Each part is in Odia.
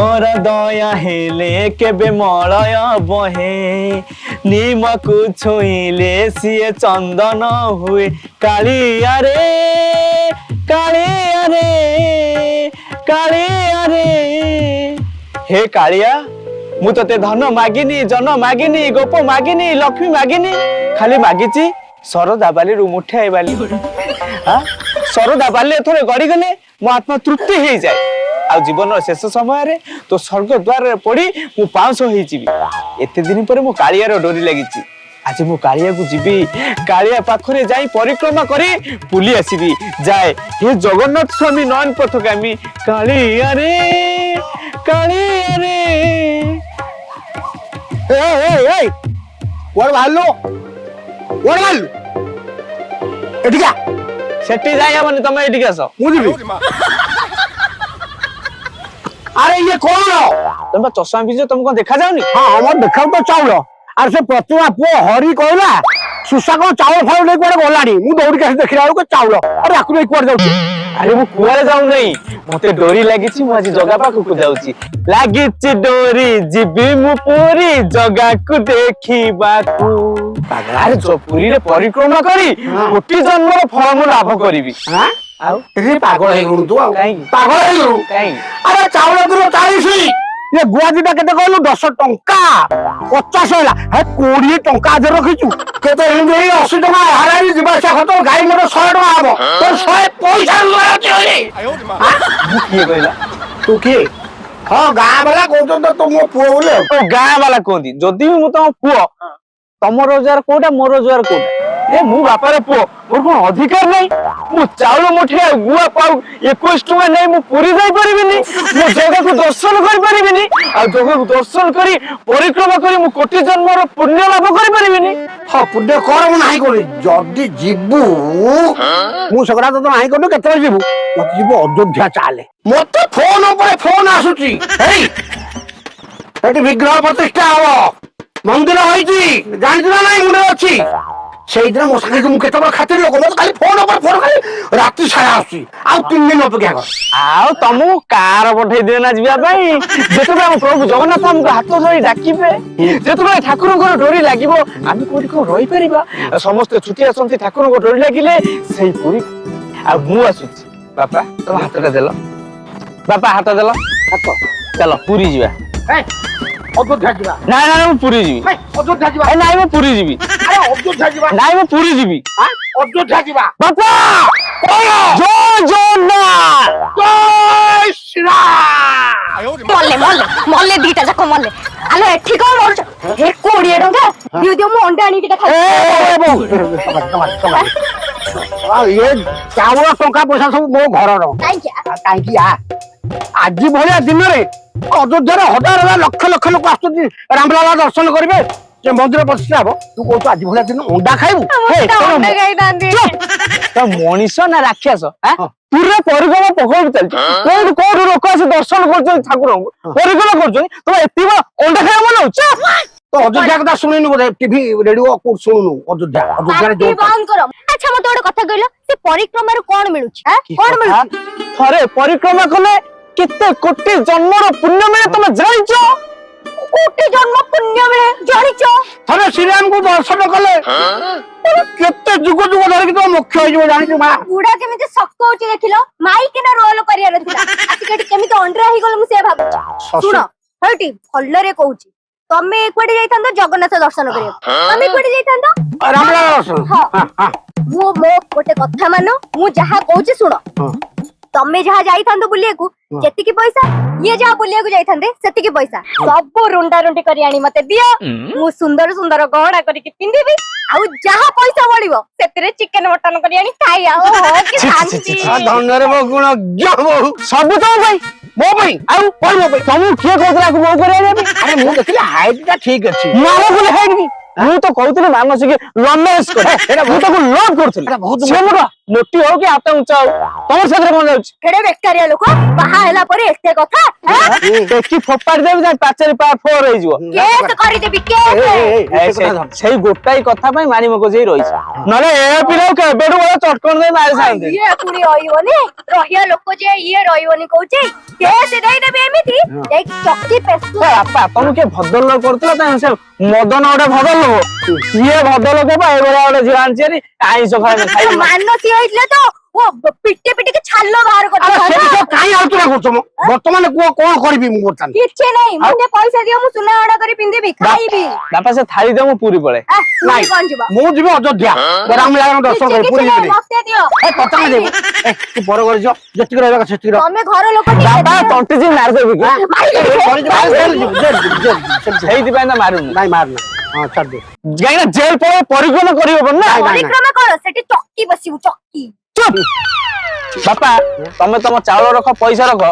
कर दया हेले केबे मलय बहे निमकु छुईले सिए चंदन हुए कालिया रे कालिया रे कालिया रे। हे कालिया मु तते धन मागिनी जन मागिनी गोप मागिनी लक्ष्मी मागिनी खाली मागिची सरदा बाली रु मुठे आइबाली हां सरदा बाली थोड़े गड़ी गले मो आत्मा तृप्ति हो जाए आ जीवन शेष समय रे तो स्वर्ग द्वार पड़ी मु 500 हो जीवी एते दिन पर मु कालिया रो डोरी लागिची आज मु कालिया को जीवी कालिया पाखरे जाई परिक्रमा करी पुली आसीबी जाए हे जगन्नाथ स्वामी नयन पथगामी कालिया रे कालिया रे। ए कोन भालू कोन भालू एटिका सेठी जाय माने तमे एटिका आसो मु जीवी। अरे ये कौन तमे चश्मा बिजो तुमको देखा जाउनी? हां हमर देखाउ तो चाउल आर से प्रतिमा पो हरि कहला सुसा को चाउल फाउ ले कोड़े गलानी मु दौड़ी के देखिला को चाउल अरे आकु नहीं कोड़ जाउची। अरे मु कुआरे जाउ नहीं मते डोरी लागिची मु आज जगा पाखु को जाउची लागिची डोरी जीबी मु पूरी जगा को देखिबाकू अरे जो पूरी रे परिक्रमा करी कोटि जन्म फल मु लाभ करबी। हां आउ रे पागल हे गुनु तू काई पागल हे गुनु काई अरे चाउल किलो 40 ये गुआजीटा केते कहलु 10 टंका 50 होला हे 20 टंका दे रखिचु केते हिंदी 80 टंका हाराई जिबा से खतो गाई मोर 100 टंका आबो तो 100 पैसा लयती होई मु की कहला तू की हां गां वाला कहतो तो तुम पुओ बोले ओ गां वाला कोंदी जदी मु तम पुओ तम रोजगार कोटा मोर रोजगार कोटा ए मु बापारे पुओ मोर कोन अधिकार नै मु चाउल मुठे गुआ पाउ 21 टका नै मु पूरी जाई परिबिनी मु जगह को दर्शन कर परिबिनी आ जगह को दर्शन करी परिक्रमा करी मु कोटि जन्म रो पुण्य लाभ कर परिबिनी। हां पुण्य कर मु नाही कोनी जदी जिबू मु सगरा तो नाही कोन केते जिबू मत जिबू अयोध्या चाले मते फोन ऊपर फोन आसुची हेई एटी विग्रह प्रतिष्ठा हो मंदिर होईची जानथिला नाही मुंडे अछि सेदिन मो साथी को केते खातिर लोक मत खाली फोन ऊपर फोन खाली राती सारा आसी आ 3 दिन अपेक्षा कर आ तमु कार पठै देना जिबा पई जेतबे हम प्रभु जगन्नाथ हमको हाथ धरि डाकिबे जेतबे ठाकुर को डोरी लागिबो आमी कोठी को रहि परिबा समस्त छुटी आसंती ठाकुर को डोरी लागिले सेही पूरी आ मु आसुची बापा तुम हाथटा देलो बापा हाथ देलो हाथ चलो पूरी जिबा ए अयोध्या जीवा ना ना मु पूरी जिबी ए अयोध्या जीवा ए नाही मु पूरी जिबी अरे अयोध्या जीवा नाही मु पूरी जिबी हां अयोध्या जीवा बापा जय जगन्नाथ जय श्री राम मल्ले मल्ले मल्ले दीटा जाक मल्ले आलो एठी कोन मोर हे 20 टंका दियो दियो मो अंडा आनी किटा खाइ ए बो आ ये चाउल टंका पैसा सब मो घर रो काई की आ आज भलिया दिन रे अयोध्या रे हजार लक्ष लक्ष लोक आसुची रामलाला दर्शन करिवे जे मंदिर प्रतिष्ठा हो तू कहू आज भलिया दिन अंडा खाइबू हे अंडा खाइ दांदी तो मनीष ना राक्षस पूरा परिक्रमा पकड़ चलती कोड कोड लोक आसे दर्शन करछन ठाकुर परिक्रमा करछन तो एती अंडा खाय मन होछ तो अयोध्या कथा सुनिनु बोले टीवी रेडियो को सुनुनु अयोध्या रे जो बंद करो। अच्छा मते ओडे कथा कहलो से परिक्रमा रो कोन मिलुछ कोन मिलुछ थरे परिक्रमा कले किते कोटि जन्मर पुण्य मिले तुम जानिचो कोटि जन्म पुण्य मिले जानिचो थरे श्री राम को दर्शन कले केते जुग जुग धरि तो मुख्य होई जो जानिचो मा बुढ़ा केमिते शक्त होची देखिलो माई केना रोल करियार थिला आसी केटी केमिते अंडरा ही गलो मु से भाबु सुनो हटी भल्लरे कहूची तमे एकवाडे जाइथांदो जगन्नाथ दर्शन करिया तमे एकवाडे जाइथांदो रामलाला दर्शन हां मो गोटे कथा मानो मु जहा कहूची सुनो तमे जहा जाइथांदो बुलियाकू जेतिकी पैसा ये जहा बुलियाकू जाइथांदे सेतिकी पैसा सब रुंडा रुंडी करी आनी मते दियो मु सुंदर सुंदर गहना करी के पिंदिबी आउ जहा पैसा बळिबो सेतिरे चिकन मटन करी आनी खाई आ हो कि शांति धन रे मो गुण ज्ञ बहु सब तो भाई मो भाई आउ कोन मो भाई तुम किए कहतला को मो करिया रे अरे मु देखिला हाइट ता ठीक अछि मारो बोले है कि मु तो कहतले मानसिक लमेस कर एटा मु तो लव करथले बहुत से मोर ମୋଟି ହଉ କି ହାତ ଉଞ୍ଚା ହଉ ତମର ସେଥିରେ କଣ ଯାଉଛି? କେଡେ ବେକାରିଆ ଲୋକ ବାହା ହେଲା ପରେ ଏତେ କଥା ଟେକି ଫୋପାଡ଼ି ଦେବି ତା ପାଚେରୀ ଫୋର ହେଇଯିବ। କେସ୍ କରିଦେବି କେସ୍। ସେଇ ଗୋଟାଇ କଥା ପାଇଁ ମାରି ମଗଜ ହେଇ ରହିଛି, ନହେଲେ ଏ ପିଲାକୁ କେବେଠୁ ବଡ ଚଟକଣ ଦେଇ ମାରି ସାରନ୍ତି। ଇଏ ପୁଣି ରହିବନି, ରହିବା ଲୋକ ଯେ ଇଏ ରହିବନି କହୁଛି। କେସ୍ ଦେଇଦେବି ଏମିତି ଯାଇକି ଚକି ପେଶୁ। ବାପା ତମକୁ କିଏ ଭଦ୍ରଲୋକ କରୁଥିଲା ତାଙ୍କ ସେ ମଦନ ଗୋଟେ ଭଦ୍ରଲୋକ, ସିଏ ଭଦ୍ରଲୋକ ବା ଏଇଭଳିଆ ଗୋଟେ ଝିଅ ଆଣିଛି ଆଇଁଷ ଖାଇବେ ମାନସୀ ହେଇଥିଲେ ତ ପିଟି ପିଟିକି ଛାଲ ବାହାର କରିଦେଇଥାନ୍ତା। କାହିଁ ଆଲୋଚନା କରୁଛ ମ? ବର୍ତ୍ତମାନ କୁହ କଣ କରିବି ମୁଁ ବର୍ତ୍ତମାନ? କିଛି ନାହିଁ, ମତେ ପଇସା ଦିଅ ମୁଁ ସୁନା ଅଡା କରି ପିନ୍ଧିବି ଖାଇବି। ବାପା ସେ ଥାଳି ଦେ ମୁଁ ପୁରୀ ପଳେ। ନାଇଁ କଣ ଯିବ? ମୁଁ ଯିବି ଅଯୋଧ୍ୟା ରାମଲାଲାଙ୍କ ଦର୍ଶନ କରି ପୁରୀ ଯିବି। ମତେ ଦିଅ। କଥା ଦେବୁ ତୁ ବଡ କରିଛ ଯେତିକି ରହିବା କଥା ସେତିକି ରହ। ତମେ ଘର ଲୋକ ବାପା ତଣ୍ଟି ଯିବି ମାରିଦେବି କି? ସେଇଥିପାଇଁ ତ ମାରୁନି। ନାଇଁ ମାରନା, ହଁ ଛାଡ ଦେ। କାହିଁକିନା ଜେଲ ପଳେଇ ପରିକ୍ରମା କରିହବ ନା। ପରିକ୍ରମା କର, ସେଠି ଚକି ବସିବୁ ଚକି। ଚୁପ ବାପା ତମେ ତମ ଚାଉଳ ରଖ, ପଇସା ରଖ,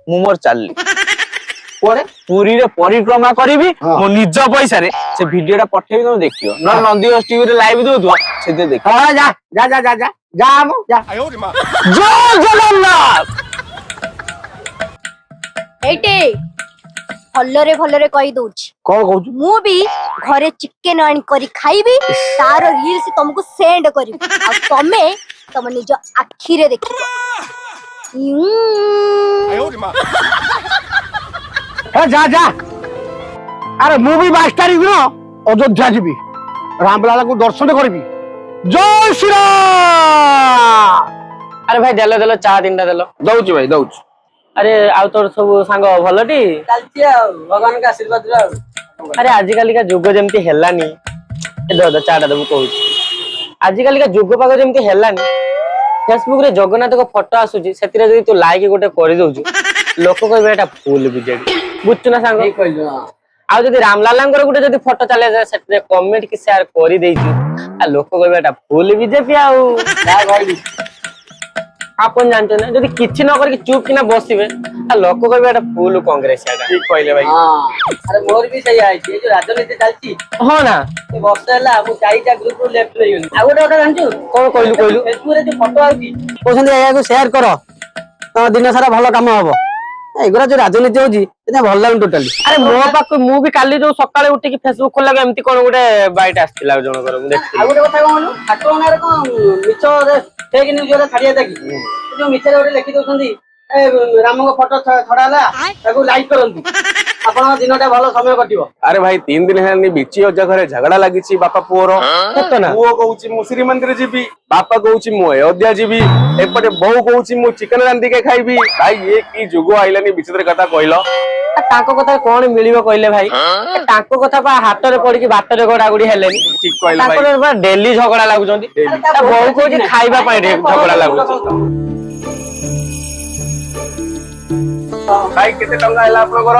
ମୁଁ ମୋର ଚାଲିଲି ପୁରୀରେ ପରିକ୍ରମା କରିବି ମୋ ନିଜ ପଇସାରେ। ସେ ଭିଡିଓ ଟା ପଠେଇବି ତମେ ଦେଖିବ, ନହେଲେ ନନ୍ଦିଘୋଷ ଟିଭିରେ ଲାଇଭ୍ ଦଉଥିବ ସେଥିରେ ଦେଖିବ। ଯା ଯା ଯା ଯା ଯା ଯା ମ ଯା। ଜୟ ଜଗନ୍ନାଥ। ଏଇଟି ଭଲରେ ଭଲରେ କହି ଦଉଛି, କଣ କହୁଛୁ? ମୁଁ ବି ଘରେ ଚିକେନ ଆଣି କରି ଖାଇବି, ତାର ରିଲ୍ସ ତମକୁ ସେଣ୍ଡ କରିବି, ଆଉ ତମେ ତମ ନିଜ ଆଖିରେ ଦେଖିବ। ଯା ଯା। ଆରେ ମୁଁ ବି 22 ତାରିଖ ଦିନ ଅଯୋଧ୍ୟା ଯିବି, ରାମଲାଲାଙ୍କୁ ଦର୍ଶନ କରିବି। ଜୟ ଶ୍ରୀରାମ। ଆରେ ଭାଇ ଦେଲ ଦେଲ ଚା ତିନିଟା ଦେଲ। ଦଉଛି ଭାଇ ଦଉଛି। ଆରେ ଆଉ ତୋର ସବୁ ସାଙ୍ଗ ଭଲଟି? ଚାଲିଛି ଆଉ ଭଗବାନଙ୍କ ଆଶୀର୍ବାଦରୁ ଆଉ। ଆରେ ଆଜିକାଲିକା ଯୁଗ ଯେମିତି ହେଲାନି, ଚା ଟା ଦେବୁ କହୁଛି। ଆଜିକାଲିକା ଯୁଗ ପାଗ ଯେମିତି ହେଲାନି, ଫେସବୁକ ରେ ଜଗନ୍ନାଥଙ୍କ ଫଟୋ ଆସୁଛି, ସେଥିରେ ଯଦି ତୁ ଲାଇକ୍ ଗୋଟେ କରିଦଉଛୁ, ଲୋକ କହିବେ ଏଟା ଫୁଲ ବିଜେଡି। ବୁଝଛୁ ନା ସାଙ୍ଗ? ଆଉ ଯଦି ରାମଲାଲାଙ୍କର ଗୋଟେ ଯଦି ଫଟୋ ଚାଲେ ସେଥିରେ କମେଣ୍ଟ କି ସେୟାର କରିଦେଇଛୁ, ଆଉ ଲୋକ କହିବେ ଏଟା ଫୁଲ ବିଜେପି। ଆଉ ଆପଣ ଜାଣିଛନ୍ତି ନା, ଯଦି କିଛି ନ କରିକି ଚୁପ୍ କିନା ବସିବେ, ଲୋକ କହିବେ ଏଟା ଫୁଲ କଂଗ୍ରେସ। ଠିକ କହିଲେ ଭାଇ। ଆରେ ମୋର ବି ସେଇଆ ହେଇଛି, ଏଇ ଯୋଉ ରାଜନୀତି ଚାଲିଛି। ହଁ ନା, ବର୍ଷ ହେଲା ମୁଁ 4ଟା ଗ୍ରୁପରୁ ଲେଫ୍ଟ ହେଇଗଲି। ଆଉ ଗୋଟେ କଥା ଜାଣିଛୁ? କଣ କହିଲୁ କହିଲୁ? ଫେସବୁକରେ ଯୋଉ ଫଟୋ ଆଉଛି କହୁଛନ୍ତି ଏହାକୁ ସେୟାର କର, ତମ ଦିନ ସାରା ଭଲ କାମ ହବ। ଏଗୁରା ଯୋଉ ରାଜନୀତି ହଉଛି ଏଟା ଭଲ ଲାଗୁନି ଟୋଟାଲି। ଆରେ ମୋ ପାଖକୁ ମୁଁ ବି କାଲି ଯୋଉ ସକାଳେ ଉଠିକି ଫେସବୁକ ଖୋଲିଲା ଏମିତି କଣ ଗୋଟେ ବାଇଟ ଆସିଥିଲା ଜଣଙ୍କର, ମୁଁ ଦେଖିଥିଲି। ଆଉ ଗୋଟେ କଥା କଣ ଠାକୁର ନାଁରେ କଣ ମିଛ ଫେକ ନ୍ୟୁଜ ଗୁରା ଛାଡିବା କି? ଯୋଉ ମିଛରେ ଗୋଟେ ଲେଖି ଦଉଛନ୍ତି ରାମଙ୍କ ଫଟୋ ଛଡା ହେଲା, ତାକୁ ଲାଇକ୍ କରନ୍ତୁ, ଆପଣଙ୍କ ଦିନଟା ଭଲ ସମୟ କଟିବ। ଆରେ ଭାଇ 3 ଦିନ ହେଲାଣି ବିଚି ଅଜା ଘରେ ଝଗଡା ଲାଗିଛି ବାପା ପୁଅର। ପୁଅ କହୁଛି ମୁଁ ଶ୍ରୀମନ୍ଦିର ଯିବି, ବାପା କହୁଛି ମୁଁ ଅଯୋଧ୍ୟା ଯିବି, ଏପଟେ ବୋଉ କହୁଛି ମୁଁ ଚିକେନ ରାନ୍ଧିକେ ଖାଇବି। ଭାଇ ଇଏ କି ଯୁଗ ଆଇଲାନି ବିଚିତ୍ର କଥା କହିଲ। ତାଙ୍କ କଥା କଣ ମିଳିବ କହିଲେ ଭାଇ? ତାଙ୍କ କଥା ବା ହାତରେ ପଡିକି ବାଟରେ ଗଡାଗଡି ହେଲେନି। ଠିକ କହିଲ ଭାଇ। ତାଙ୍କର ବା ଡେଲି ଝଗଡା ଲାଗୁଛନ୍ତି। ବୋଉ କହୁଛି ଖାଇବା ପାଇଁ ଝଗଡା ଲାଗୁଛି। ଭାଇ କେତେ ଟଙ୍କା ହେଲା ଆପଣଙ୍କର?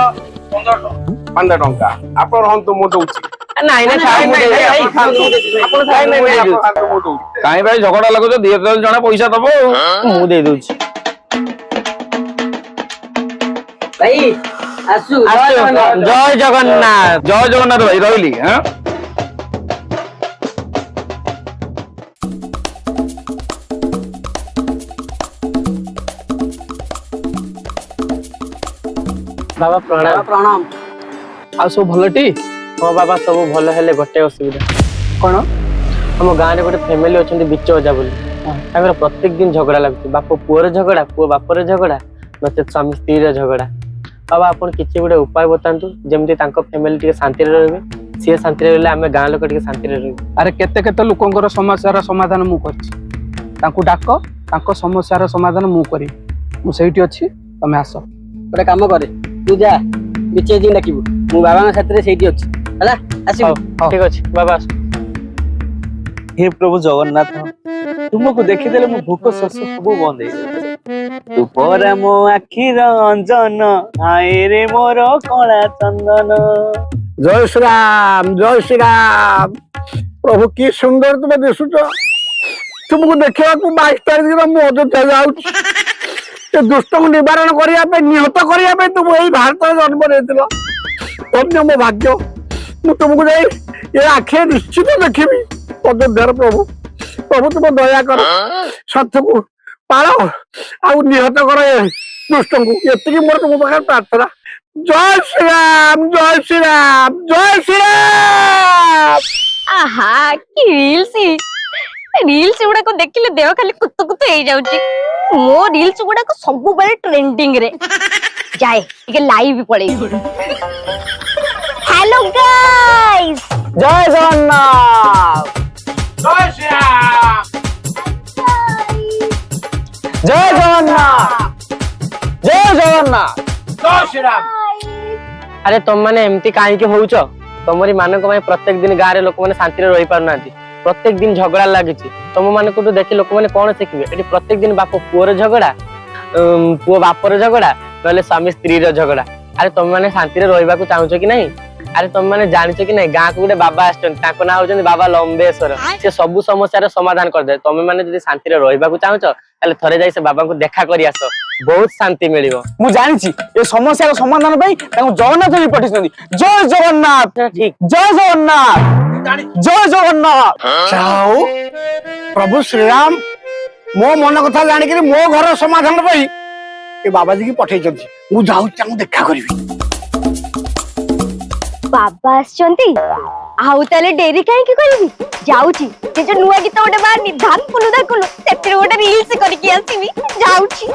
15 ଟଙ୍କା। ଆପଣ ରହନ୍ତୁ ମୁଁ ଦଉଛି। ନାଇଁ ନାଇଁ କାହିଁ ଭାଇ ଝଗଡା ଲାଗୁଛ? ଦି ଜଣ ପଇସା ଦବ। ମୁଁ ଦେଇ ଦଉଛି। ଭାଇ ଆସୁ ଜୟ ଜଗନ୍ନାଥ। ଜୟ ଜଗନ୍ନାଥ ଭାଇ, ରହିଲି। ବାବା ପ୍ରଣାମ। ପ୍ରଣାମ। ଆଉ ସବୁ ଭଲଟି? ହଁ ବାବା ସବୁ ଭଲ, ହେଲେ ଗୋଟେ ଅସୁବିଧା। କଣ? ଆମ ଗାଁରେ ଗୋଟେ ଫ୍ୟାମିଲି ଅଛନ୍ତି ବିଚ ଅଜା ବୋଲି, ତାଙ୍କର ପ୍ରତ୍ୟେକ ଦିନ ଝଗଡା ଲାଗୁଛି। ବାପ ପୁଅର ଝଗଡା, ପୁଅ ବାପର ଝଗଡା, ନଚେତ ସ୍ୱାମୀ ସ୍ତ୍ରୀର ଝଗଡା। ବାବା ଆପଣ କିଛି ଗୋଟେ ଉପାୟ ବତାନ୍ତୁ, ଯେମିତି ତାଙ୍କ ଫ୍ୟାମିଲି ଟିକେ ଶାନ୍ତିରେ ରହିବେ, ସିଏ ଶାନ୍ତିରେ ରହିଲେ ଆମେ ଗାଁ ଲୋକ ଟିକେ ଶାନ୍ତିରେ ରହିବେ। ଆରେ କେତେ କେତେ ଲୋକଙ୍କର ସମସ୍ୟାର ସମାଧାନ ମୁଁ କରିଛି, ତାଙ୍କୁ ଡାକ, ତାଙ୍କ ସମସ୍ୟାର ସମାଧାନ ମୁଁ କରିବି। ମୁଁ ସେଇଠି ଅଛି, ତମେ ଆସ। ଗୋଟେ କାମ କରେ, ତୁ ଯା ବିଚି ଅଜାଙ୍କୁ ଡାକିବୁ, ମୁଁ ବାବାଙ୍କ ସାଥିରେ ସେଇଠି ଅଛି, ହେଲା ଆସିବୁ। ଠିକ ଅଛି ବାବା ଆସ। हे प्रभु जगन्नाथ, तुमको देखिदेले मो भूख शोष सब बंद हो। तू परा मो आखिर अंजन, आए रे मोर कला चंदन। ଜୟ ଶ୍ରୀରାମ ଜୟ ଶ୍ରୀରାମ। ପ୍ରଭୁ କି ସୁନ୍ଦର ତୁମେ ଦିଶୁଛ। ତୁମକୁ ଦେଖିବାକୁ 22 ତାରିଖ ଦିନ ମୁଁ ଅଯୋଧ୍ୟା ଯାଉଛି। ସେ ଦୁଷ୍ଟକୁ ନିବାରଣ କରିବା ପାଇଁ, ନିହତ କରିବା ପାଇଁ ତୁମ ଏଇ ଭାରତରେ ଜନ୍ମ ନେଇଥିଲ। ଧନ୍ୟ ମୋ ଭାଗ୍ୟ। ମୁଁ ତୁମକୁ ଯାଇ ଏ ଆଖିରେ ନିଶ୍ଚିତ ଦେଖିବି ଅଯୋଧ୍ୟାର ପ୍ରଭୁ। ପ୍ରଭୁ ତୁମ ଦୟା କର ସତ୍ୟକୁ ପାଳ ଆଉ ନିହତ କର ଏ ଦୁଷ୍ଟଙ୍କୁ ଏତିକି ମୋର ତୁମ ପାଖରେ ପ୍ରାର୍ଥନା। ଜୟ ଶ୍ରୀରାମ ଜୟ ଶ୍ରୀରାମ ଜୟ ଶ୍ରୀରାମ। ଆହା କି ରିଲ୍ସ ଗୁଡାକ ଦେଖିଲେ ଦେହ ଖାଲି କୁତୁ କୁତୁ ହେଇଯାଉଛି। ମୋ ରିଲ୍ସ ଗୁଡାକ ସବୁବେଳେ ଟ୍ରେଣ୍ଡିଂ ରେ ଯାଏ, ଟିକେ ଲାଇଭ୍ ପଳେଇବି। ହ୍ୟାଲୋ ଗାଇସ୍, ଜୟ ଜଗନ୍ନାଥ ଜୟ ଶ୍ରୀରାମ ଜୟ ଜଗନ୍ନାଥ ଜୟ ଜଗନ୍ନାଥ ଜୟ ଶ୍ରୀରାମ। ଆରେ ତମମାନେ ଏମିତି କାହିଁକି ହଉଛ? ତମରି ମାନଙ୍କ ପାଇଁ ପ୍ରତ୍ୟେକ ଦିନ ଗାଁରେ ଲୋକମାନେ ଶାନ୍ତିରେ ରହି ପାରୁନାହାନ୍ତି। ପ୍ରତ୍ୟେକ ଦିନ ଝଗଡା ଲାଗିଛି। ତମ ମାନଙ୍କଠୁ ଦେଖି ଲୋକମାନେ କଣ ଶିଖିବେ? ଏଠି ପ୍ରତ୍ୟେକ ଦିନ ବାପ ପୁଅର ଝଗଡା, ପୁଅ ବାପର ଝଗଡା, ନହେଲେ ସ୍ୱାମୀ ସ୍ତ୍ରୀର ଝଗଡା। ଆରେ ତମେ ମାନେ ଶାନ୍ତିରେ ରହିବାକୁ ଚାହୁଁଛ କି ନାହିଁ? ଆରେ ତମେ ମାନେ ଜାଣିଛ କି ନାହିଁ ଗାଁକୁ ଗୋଟେ ବାବା ଆସିଛନ୍ତି, ତାଙ୍କ ନାଁ ହଉଛନ୍ତି ବାବା ଲମ୍ବେଶ୍ୱର। ସେ ସବୁ ସମସ୍ୟାର ସମାଧାନ କରିଦେବେ। ତମେ ମାନେ ଯଦି ଶାନ୍ତିରେ ରହିବାକୁ ଚାହୁଁଛ ତାହେଲେ ଥରେ ଯାଇ ସେ ବାବାଙ୍କୁ ଦେଖା କରି ଆସ, ବହୁତ ଶାନ୍ତି ମିଳିବ। ମୁଁ ଜାଣିଛି ଏ ସମସ୍ୟାର ସମାଧାନ ପାଇଁ ତାଙ୍କୁ ଜଗନ୍ନାଥ ବି ପଠେଇଛନ୍ତି। ଜୟ ଜଗନ୍ନାଥ ଠିକ ଜୟ ଜଗନ୍ନାଥ ଜୟ ଜଗନ୍ନାଥ। ଯାଉ ପ୍ରଭୁ ଶ୍ରୀରାମ ମୋ ମନ କଥା ଜାଣିକିରି ମୋ ଘର ସମାଧାନ ପାଇଁ ଏ ବାବାଜୀ କି ପଠେଇଛନ୍ତି। ମୁଁ ଯାଉଛି ତାଙ୍କୁ ଦେଖା କରିବି। ବାବା ଆସିଛନ୍ତି, ଆଉ ତାହେଲେ ଡେରି କାହିଁକି କରିବି? ଯାଉଛି, ସେ ଯୋଉ ନୂଆ ଗୀତ ଗୋଟେ ବାହାରିନି ଧାନ କୁଲୁ ଧାକୁଲୁ, ସେଥିରେ ଗୋଟେ ରିଲ୍ସ କରିକି ଆସିବି। ଯାଉଛି।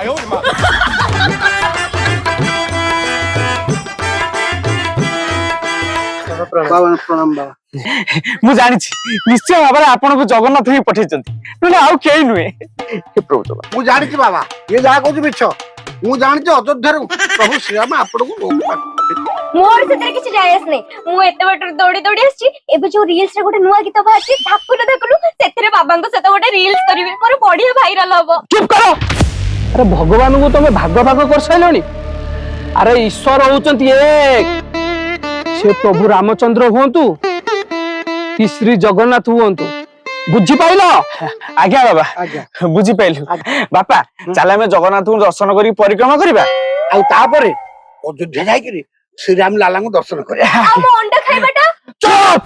ପ୍ରଣାମ ବାବା। ମୁଁ ଜାଣିଛି ନିଶ୍ଚୟ ଭାବରେ ଆପଣଙ୍କୁ ଜଗନ୍ନାଥ ହିଁ ପଠେଇଛନ୍ତି, ନହେଲେ ଆଉ କେହି ନୁହେଁ। ହେ ପ୍ରଭୁ ଜଗନ୍ନାଥ, ମୁଁ ଜାଣିଛି ବାବା, ଇଏ ଯାହା କହୁଛି ମିଛ। ମୁଁ ଜାଣିଛି ଅଯୋଧ୍ୟାରୁ ପ୍ରଭୁ ଶ୍ରୀରାମ ଆପଣଙ୍କୁ ମୋର ସେଥିରେ କିଛି ଯାଏ ଆସ ନାହିଁ। ମୁଁ ଏତେ ବାଟରୁ ଦୌଡ଼ି ଦୌଡ଼ି ଆସିଛି। ଏବେ ଯୋଉ ରିଲ୍ସ ରେ ଗୋଟେ ନୂଆ ଗୀତ ବାହାରିଛି ଧାକୁଲୁ ଧାକୁଲୁ, ସେଥିରେ ବାବାଙ୍କ ସହିତ ଗୋଟେ ରିଲ୍ସ କରିବି, ମୋର ବଢିଆ ଭାଇରାଲ ହବ। ଚୁପ କର। ଆରେ ଭଗବାନଙ୍କୁ ତମେ ଭାଗ ଭାଗ କରିସାରିଲଣି। ଆରେ ଈଶ୍ୱର ହଉଛନ୍ତି ଏକ। ସେ ପ୍ରଭୁ ରାମଚନ୍ଦ୍ର ହୁଅନ୍ତୁ କି ଶ୍ରୀ ଜଗନ୍ନାଥ ହୁଅନ୍ତୁ, ବୁଝିପାଇଲ? ଆଜ୍ଞା ବାବା, ଆଜ୍ଞା। ବୁଝିପାରିଲୁ। ବାପା ଚାଲ ଆମେ ଜଗନ୍ନାଥଙ୍କୁ ଦର୍ଶନ କରି ପରିକ୍ରମା କରିବା। ଆଉ ତାପରେ ଅଯୋଧ୍ୟା ଯାଇକିରି ଶ୍ରୀରାମ ଲାଲାଙ୍କୁ ଦର୍ଶନ କରିବା। ଆଉ ମୋ ଅଣ୍ଡା ଖାଇବାଟା? ଚୁପ୍!